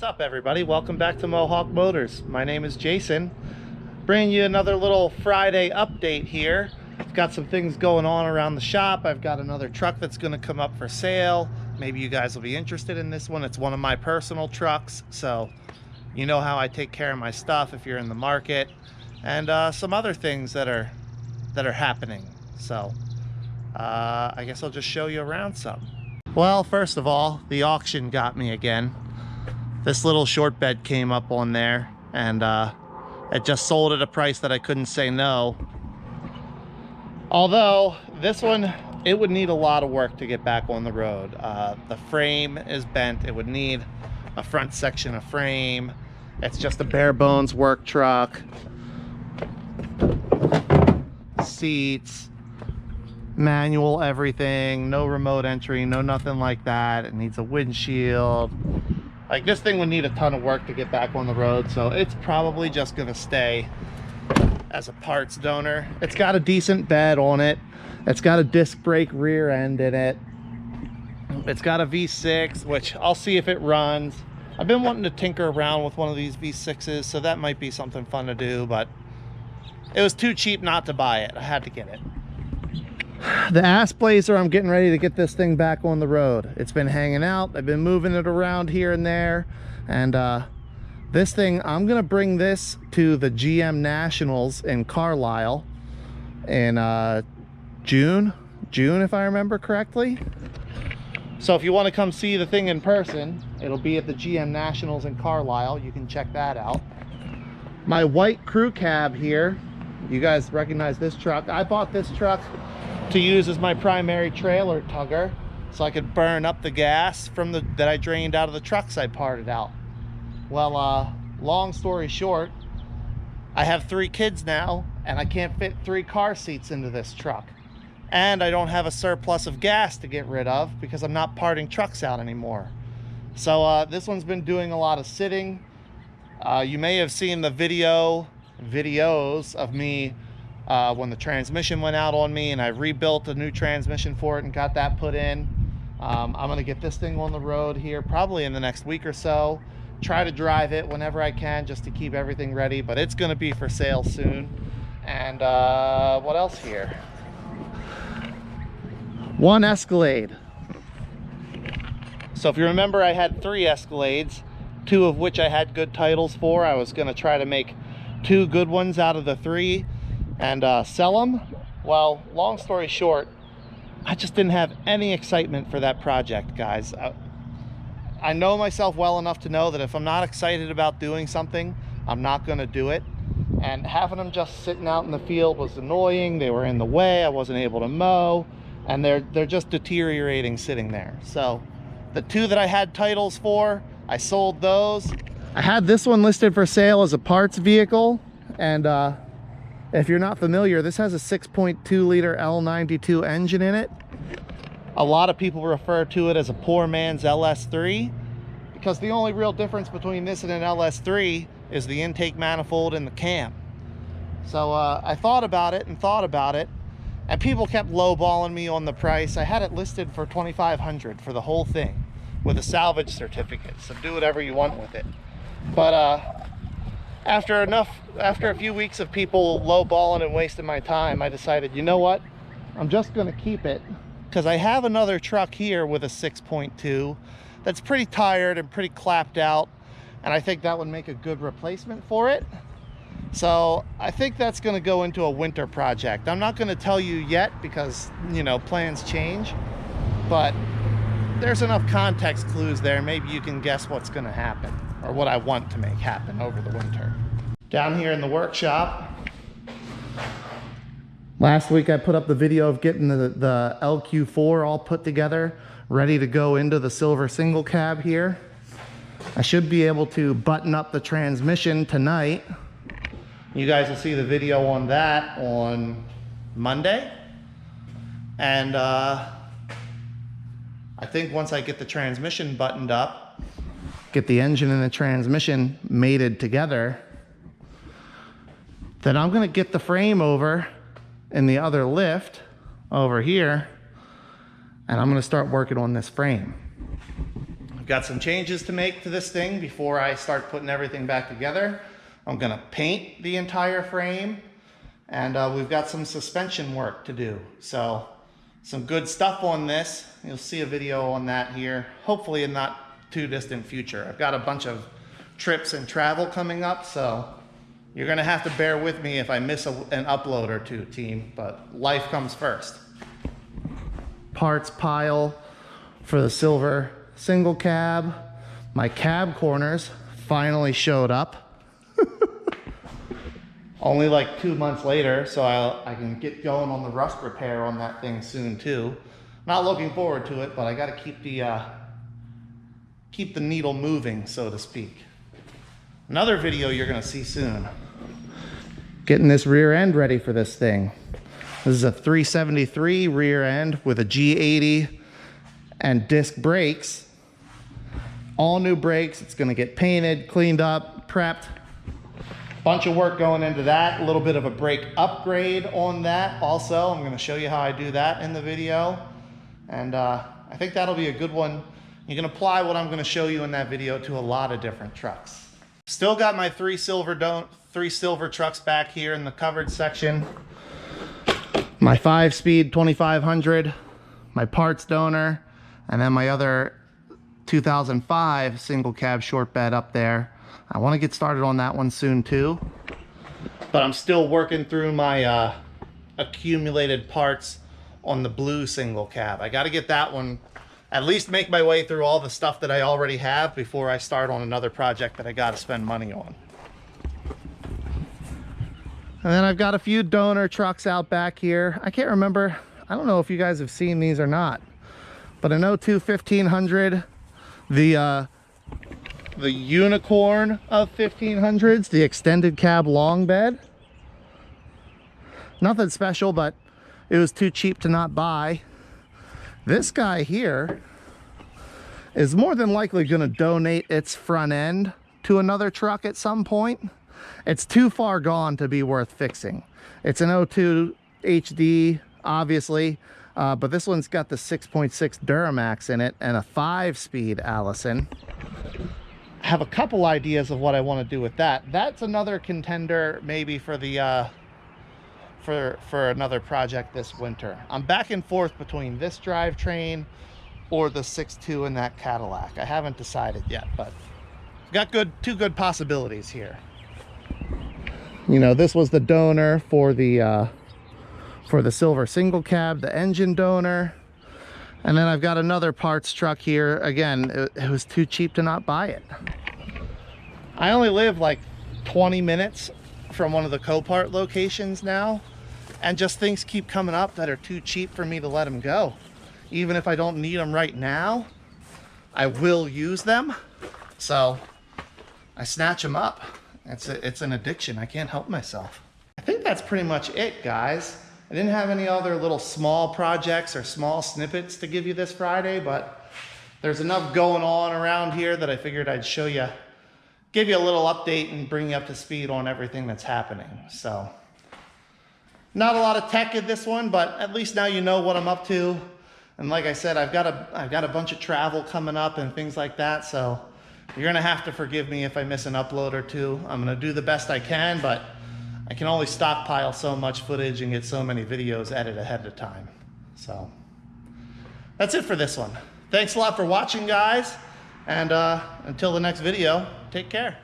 What's up, everybody? Welcome back to Mohawk Motors. My name is Jason. Bringing you another little Friday update here. I've got some things going on around the shop. I've got another truck that's going to come up for sale. Maybe you guys will be interested in this one. It's one of my personal trucks, so you know how I take care of my stuff if you're in the market, and some other things that are happening. So I guess I'll just show you around some. Well, first of all, the auction got me again. This little short bed came up on there, and it just sold at a price that I couldn't say no. Although this one, it would need a lot of work to get back on the road. The frame is bent. It would need a front section of frame. It's just a bare bones work truck. Seats, manual everything, no remote entry, no nothing like that. It needs a windshield. Like, this thing would need a ton of work to get back on the road, so it's probably just gonna stay as a parts donor. It's got a decent bed on it. It's got a disc brake rear end in it. It's got a V6, which I'll see if it runs. I've been wanting to tinker around with one of these V6s, so that might be something fun to do, but it was too cheap not to buy it. I had to get it. The ass blazer, I'm getting ready to get this thing back on the road. It's been hanging out. I've been moving it around here and there, and this thing, I'm gonna bring this to the GM Nationals in Carlisle in June if I remember correctly. So if you want to come see the thing in person, it'll be at the GM Nationals in Carlisle. You can check that out. My white crew cab here, you guys recognize this truck. I bought this truck to use as my primary trailer tugger, so I could burn up the gas from that I drained out of the trucks I parted out. Well, long story short, I have 3 kids now, and I can't fit 3 car seats into this truck. And I don't have a surplus of gas to get rid of because I'm not parting trucks out anymore. So this one's been doing a lot of sitting. You may have seen the videos of me when the transmission went out on me, and I rebuilt a new transmission for it and got that put in. I'm gonna get this thing on the road here probably in the next week or so. Try to drive it whenever I can just to keep everything ready, but it's gonna be for sale soon. And what else here? One Escalade. So if you remember, I had 3 Escalades, 2 of which I had good titles for. I was gonna try to make 2 good ones out of the 3 and sell them. Well, long story short, I just didn't have any excitement for that project, guys. I know myself well enough to know that if I'm not excited about doing something, I'm not gonna do it. And having them just sitting out in the field was annoying. They were in the way. I wasn't able to mow, and they're just deteriorating sitting there. So the 2 that I had titles for, I sold those. I had this one listed for sale as a parts vehicle, and if you're not familiar, this has a 6.2 liter L92 engine in it. A lot of people refer to it as a poor man's LS3 because the only real difference between this and an LS3 is the intake manifold and the cam. So I thought about it, and people kept lowballing me on the price. I had it listed for $2,500 for the whole thing with a salvage certificate, so do whatever you want with it. But after a few weeks of people lowballing and wasting my time, I decided, you know what, I'm just gonna keep it, because I have another truck here with a 6.2 that's pretty tired and pretty clapped out, and I think that would make a good replacement for it. So I think that's gonna go into a winter project. I'm not gonna tell you yet because, you know, plans change, but there's enough context clues there. Maybe you can guess what's gonna happen, or what I want to make happen over the winter. Down here in the workshop, last week I put up the video of getting the LQ4 all put together, ready to go into the silver single cab here. I should be able to button up the transmission tonight. You guys will see the video on that on Monday. And I think once I get the transmission buttoned up, get the engine and the transmission mated together, then I'm gonna get the frame over in the other lift over here, and I'm gonna start working on this frame. got some changes to make to this thing before I start putting everything back together. I'm gonna paint the entire frame, and we've got some suspension work to do. So some good stuff on this. You'll see a video on that here, hopefully in not too distant future. I've got a bunch of trips and travel coming up, so you're gonna have to bear with me if I miss an upload or two, team, but life comes first. Parts pile for the silver single cab. My cab corners finally showed up. Only like 2 months later, so I can get going on the rust repair on that thing soon too. Not looking forward to it, but I gotta keep the needle moving, so to speak. Another video you're gonna see soon. Getting this rear end ready for this thing. This is a 373 rear end with a G80 and disc brakes. All new brakes. It's gonna get painted, cleaned up, prepped. Bunch of work going into that. A little bit of a brake upgrade on that also. I'm gonna show you how I do that in the video. And I think that'll be a good one. You can apply what I'm gonna show you in that video to a lot of different trucks. Still got my three silver trucks back here in the covered section. My 5-speed 2500, my parts donor, and then my other 2005 single cab short bed up there. I want to get started on that one soon too, but I'm still working through my accumulated parts on the blue single cab. I got to get that one, at least make my way through all the stuff that I already have before I start on another project that I got to spend money on. And then I've got a few donor trucks out back here. I can't remember, I don't know if you guys have seen these or not, but an 02 1500, the unicorn of 1500s, the extended cab long bed. Nothing special, but it was too cheap to not buy. This guy here is more than likely gonna donate its front end to another truck at some point. It's too far gone to be worth fixing. It's an 02 HD, obviously, but this one's got the 6.6 Duramax in it and a 5-speed Allison. I have a couple ideas of what I want to do with that. That's another contender maybe for the for another project this winter. I'm back and forth between this drivetrain or the 6.2 in that Cadillac. I haven't decided yet, but got two good possibilities here. You know, this was the donor for the silver single cab, the engine donor. And then I've got another parts truck here. Again, it was too cheap to not buy it. I only live like 20 minutes from one of the Copart locations now, and just things keep coming up that are too cheap for me to let them go. Even if I don't need them right now, I will use them. So I snatch them up. It's an addiction. I can't help myself. I think that's pretty much it, guys. I didn't have any other little small projects or small snippets to give you this Friday, but there's enough going on around here that I figured I'd show you, give you a little update and bring you up to speed on everything that's happening. So not a lot of tech in this one, but at least now you know what I'm up to. And like I said, I've got a bunch of travel coming up and things like that, so you're gonna have to forgive me if I miss an upload or two. I'm gonna do the best I can, but I can only stockpile so much footage and get so many videos edited ahead of time. So that's it for this one. Thanks a lot for watching, guys. And until the next video, take care.